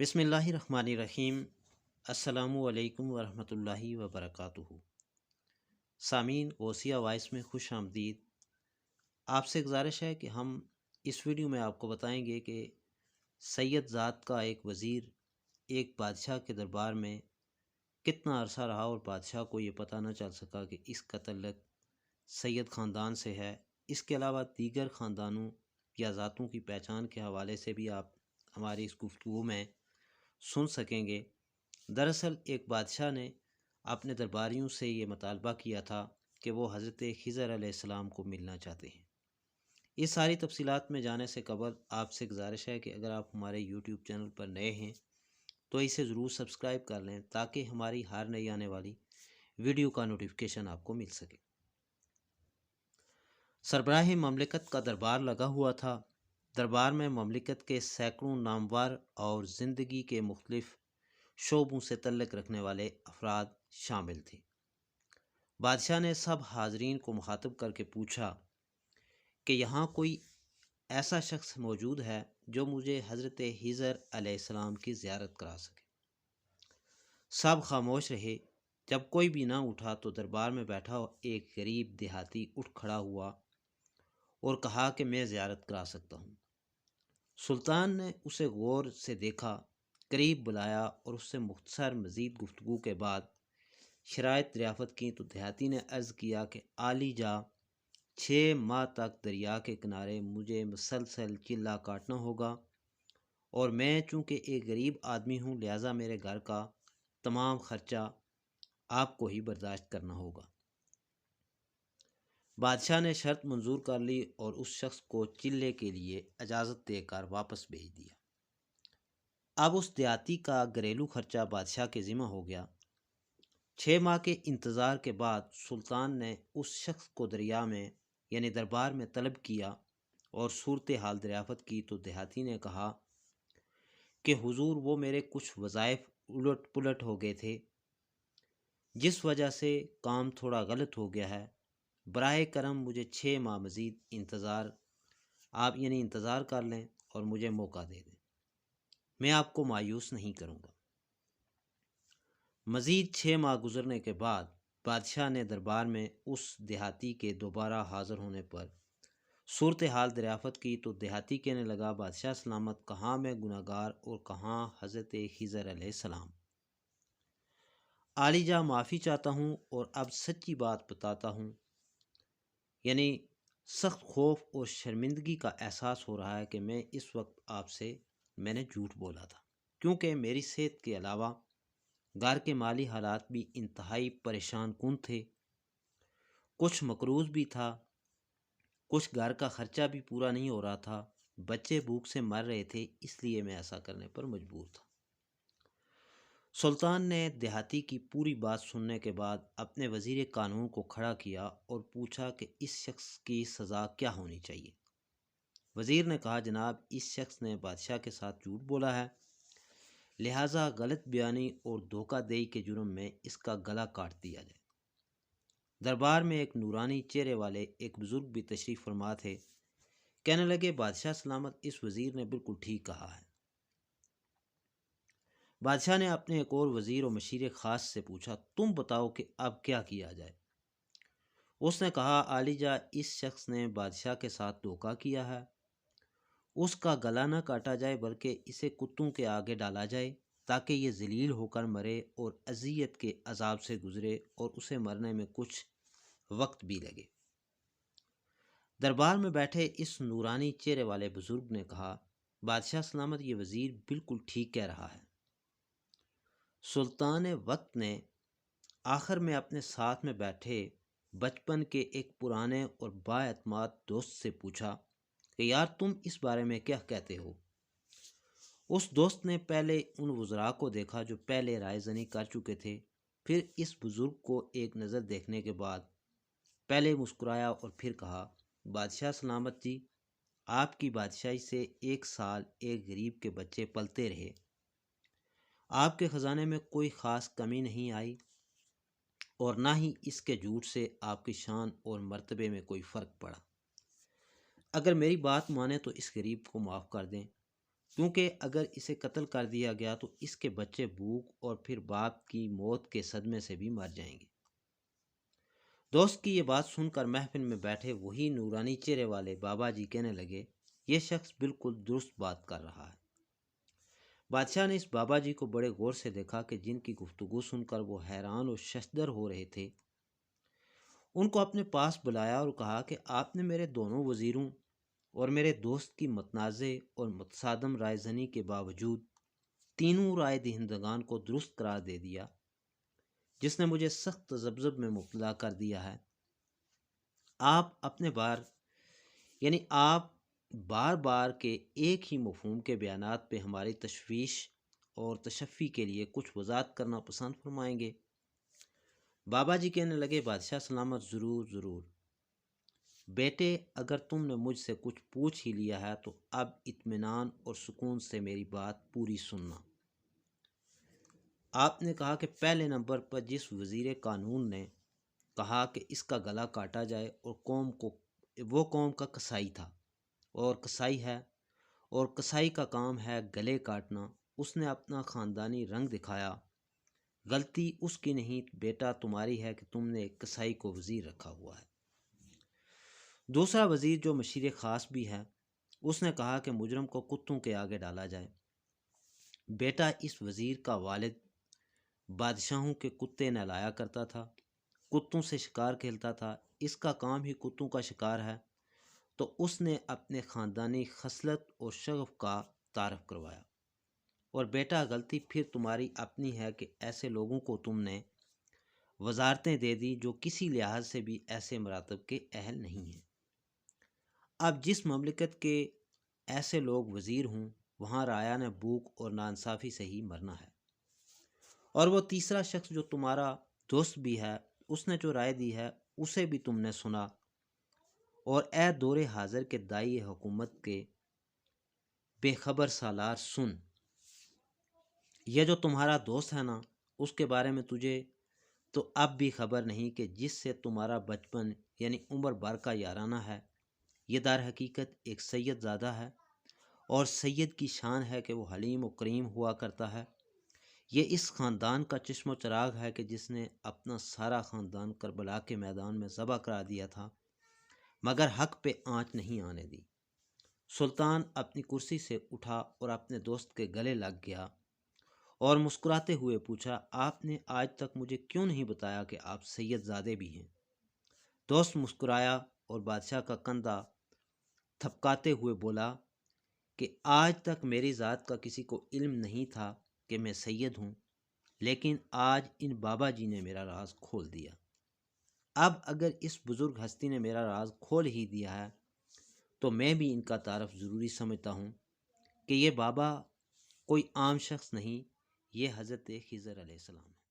بسم اللہ الرحمن الرحیم۔ السلام علیکم ورحمۃ اللہ وبرکاتہ۔ سامعین، اوسیا وائس میں خوش آمدید۔ آپ سے گزارش ہے کہ ہم اس ویڈیو میں آپ کو بتائیں گے کہ سید ذات کا ایک وزیر ایک بادشاہ کے دربار میں کتنا عرصہ رہا اور بادشاہ کو یہ پتہ نہ چل سکا کہ اس کا تعلق سید خاندان سے ہے۔ اس کے علاوہ دیگر خاندانوں یا ذاتوں کی پہچان کے حوالے سے بھی آپ ہماری اس گفتگو میں سن سکیں گے۔ دراصل ایک بادشاہ نے اپنے درباریوں سے یہ مطالبہ کیا تھا کہ وہ حضرت خضر علیہ السلام کو ملنا چاہتے ہیں۔ اس ساری تفصیلات میں جانے سے قبل آپ سے گزارش ہے کہ اگر آپ ہمارے یوٹیوب چینل پر نئے ہیں تو اسے ضرور سبسکرائب کر لیں تاکہ ہماری ہر نئی آنے والی ویڈیو کا نوٹیفیکیشن آپ کو مل سکے۔ سربراہ مملکت کا دربار لگا ہوا تھا۔ دربار میں مملکت کے سینکڑوں نامور اور زندگی کے مختلف شعبوں سے تعلق رکھنے والے افراد شامل تھے۔ بادشاہ نے سب حاضرین کو مخاطب کر کے پوچھا کہ یہاں کوئی ایسا شخص موجود ہے جو مجھے حضرت خضر علیہ السلام کی زیارت کرا سکے۔ سب خاموش رہے۔ جب کوئی بھی نہ اٹھا تو دربار میں بیٹھا ایک غریب دیہاتی اٹھ کھڑا ہوا اور کہا کہ میں زیارت کرا سکتا ہوں۔ سلطان نے اسے غور سے دیکھا، قریب بلایا اور اس سے مختصر مزید گفتگو کے بعد شرائط دریافت کی تو دیہاتی نے عرض کیا کہ عالی جا 6 ماہ تک دریا کے کنارے مجھے مسلسل چلہ کاٹنا ہوگا اور میں چونکہ ایک غریب آدمی ہوں لہٰذا میرے گھر کا تمام خرچہ آپ کو ہی برداشت کرنا ہوگا۔ بادشاہ نے شرط منظور کر لی اور اس شخص کو چلے کے لیے اجازت دے کر واپس بھیج دیا۔ اب اس دیہاتی کا گھریلو خرچہ بادشاہ کے ذمہ ہو گیا۔ 6 ماہ کے انتظار کے بعد سلطان نے اس شخص کو دریا میں یعنی دربار میں طلب کیا اور صورتحال دریافت کی تو دیہاتی نے کہا کہ حضور وہ میرے کچھ وظائف الٹ پلٹ ہو گئے تھے جس وجہ سے کام تھوڑا غلط ہو گیا ہے۔ براہ کرم مجھے 6 ماہ مزید انتظار کر لیں اور مجھے موقع دے دیں۔ میں آپ کو مایوس نہیں کروں گا۔ مزید 6 ماہ گزرنے کے بعد بادشاہ نے دربار میں اس دیہاتی کے دوبارہ حاضر ہونے پر صورتحال دریافت کی تو دیہاتی کہنے لگا بادشاہ سلامت، کہاں میں گناہ گار اور کہاں حضرت خضر علیہ السلام۔ عالی جا معافی چاہتا ہوں اور اب سچی بات بتاتا ہوں، یعنی سخت خوف اور شرمندگی کا احساس ہو رہا ہے کہ میں اس وقت آپ سے میں نے جھوٹ بولا تھا، کیونکہ میری صحت کے علاوہ گھر کے مالی حالات بھی انتہائی پریشان کن تھے۔ کچھ مقروض بھی تھا، کچھ گھر کا خرچہ بھی پورا نہیں ہو رہا تھا، بچے بھوک سے مر رہے تھے، اس لیے میں ایسا کرنے پر مجبور تھا۔ سلطان نے دیہاتی کی پوری بات سننے کے بعد اپنے وزیر قانون کو کھڑا کیا اور پوچھا کہ اس شخص کی سزا کیا ہونی چاہیے۔ وزیر نے کہا جناب، اس شخص نے بادشاہ کے ساتھ جھوٹ بولا ہے، لہٰذا غلط بیانی اور دھوکہ دہی کے جرم میں اس کا گلا کاٹ دیا جائے۔ دربار میں ایک نورانی چہرے والے ایک بزرگ بھی تشریف فرما تھے۔ کہنے لگے بادشاہ سلامت، اس وزیر نے بالکل ٹھیک کہا ہے۔ بادشاہ نے اپنے ایک اور وزیر اور مشیر خاص سے پوچھا تم بتاؤ کہ اب کیا کیا جائے۔ اس نے کہا عالی جا اس شخص نے بادشاہ کے ساتھ دھوکہ کیا ہے، اس کا گلا نہ کاٹا جائے بلکہ اسے کتوں کے آگے ڈالا جائے تاکہ یہ ذلیل ہو کر مرے اور اذیت کے عذاب سے گزرے اور اسے مرنے میں کچھ وقت بھی لگے۔ دربار میں بیٹھے اس نورانی چہرے والے بزرگ نے کہا بادشاہ سلامت، یہ وزیر بالکل ٹھیک کہہ رہا ہے۔ سلطان وقت نے آخر میں اپنے ساتھ میں بیٹھے بچپن کے ایک پرانے اور با اعتماد دوست سے پوچھا کہ یار تم اس بارے میں کیا کہتے ہو؟ اس دوست نے پہلے ان وزراء کو دیکھا جو پہلے رائے زنی کر چکے تھے، پھر اس بزرگ کو ایک نظر دیکھنے کے بعد پہلے مسکرایا اور پھر کہا بادشاہ سلامت جی، آپ کی بادشاہی سے 1 سال ایک غریب کے بچے پلتے رہے، آپ کے خزانے میں کوئی خاص کمی نہیں آئی اور نہ ہی اس کے جھوٹ سے آپ کی شان اور مرتبے میں کوئی فرق پڑا۔ اگر میری بات مانیں تو اس غریب کو معاف کر دیں کیونکہ اگر اسے قتل کر دیا گیا تو اس کے بچے بھوک اور پھر باپ کی موت کے صدمے سے بھی مر جائیں گے۔ دوست کی یہ بات سن کر محفل میں بیٹھے وہی نورانی چہرے والے بابا جی کہنے لگے، یہ شخص بالکل درست بات کر رہا ہے۔ بادشاہ نے اس بابا جی کو بڑے غور سے دیکھا کہ جن کی گفتگو سن کر وہ حیران اور ششدر ہو رہے تھے۔ ان کو اپنے پاس بلایا اور کہا کہ آپ نے میرے دونوں وزیروں اور میرے دوست کی متنازع اور متصادم رائے زنی کے باوجود تینوں رائے دہندگان کو درست قرار دے دیا، جس نے مجھے سخت تذبذب میں مبتلا کر دیا ہے۔ آپ بار بار کے ایک ہی مفہوم کے بیانات پہ ہماری تشویش اور تشفی کے لیے کچھ وضاحت کرنا پسند فرمائیں گے؟ بابا جی کہنے لگے، بادشاہ سلامت، ضرور ضرور بیٹے، اگر تم نے مجھ سے کچھ پوچھ ہی لیا ہے تو اب اطمینان اور سکون سے میری بات پوری سننا۔ آپ نے کہا کہ پہلے نمبر پر جس وزیر قانون نے کہا کہ اس کا گلا کاٹا جائے اور وہ قوم کا قصائی تھا اور قصائی ہے، اور قصائی کا کام ہے گلے کاٹنا، اس نے اپنا خاندانی رنگ دکھایا۔ غلطی اس کی نہیں بیٹا، تمہاری ہے کہ تم نے ایک قصائی کو وزیر رکھا ہوا ہے۔ دوسرا وزیر جو مشیر خاص بھی ہے، اس نے کہا کہ مجرم کو کتوں کے آگے ڈالا جائے۔ بیٹا، اس وزیر کا والد بادشاہوں کے کتے نہلایا کرتا تھا، کتوں سے شکار کھیلتا تھا، اس کا کام ہی کتوں کا شکار ہے، تو اس نے اپنے خاندانی خصلت اور شغف کا تعارف کروایا۔ اور بیٹا، غلطی پھر تمہاری اپنی ہے کہ ایسے لوگوں کو تم نے وزارتیں دے دی جو کسی لحاظ سے بھی ایسے مراتب کے اہل نہیں ہیں۔ اب جس مملکت کے ایسے لوگ وزیر ہوں، وہاں رعایا نے بھوک اور ناانصافی سے ہی مرنا ہے۔ اور وہ تیسرا شخص جو تمہارا دوست بھی ہے، اس نے جو رائے دی ہے اسے بھی تم نے سنا۔ اور اے دور حاضر کے دائی حکومت کے بے خبر سالار، سن، یہ جو تمہارا دوست ہے نا، اس کے بارے میں تجھے تو اب بھی خبر نہیں کہ جس سے تمہارا بچپن یعنی عمر بھر کا یارانہ ہے، یہ در حقیقت ایک سید زادہ ہے، اور سید کی شان ہے کہ وہ حلیم و کریم ہوا کرتا ہے۔ یہ اس خاندان کا چشم و چراغ ہے کہ جس نے اپنا سارا خاندان کربلا کے میدان میں ذبح کرا دیا تھا، مگر حق پہ آنچ نہیں آنے دی۔ سلطان اپنی کرسی سے اٹھا اور اپنے دوست کے گلے لگ گیا اور مسکراتے ہوئے پوچھا، آپ نے آج تک مجھے کیوں نہیں بتایا کہ آپ سید زادے بھی ہیں؟ دوست مسکرایا اور بادشاہ کا کندھا تھپکاتے ہوئے بولا کہ آج تک میری ذات کا کسی کو علم نہیں تھا کہ میں سید ہوں، لیکن آج ان بابا جی نے میرا راز کھول دیا۔ اب اگر اس بزرگ ہستی نے میرا راز کھول ہی دیا ہے تو میں بھی ان کا تعارف ضروری سمجھتا ہوں کہ یہ بابا کوئی عام شخص نہیں، یہ حضرت خضر علیہ السلام ہے۔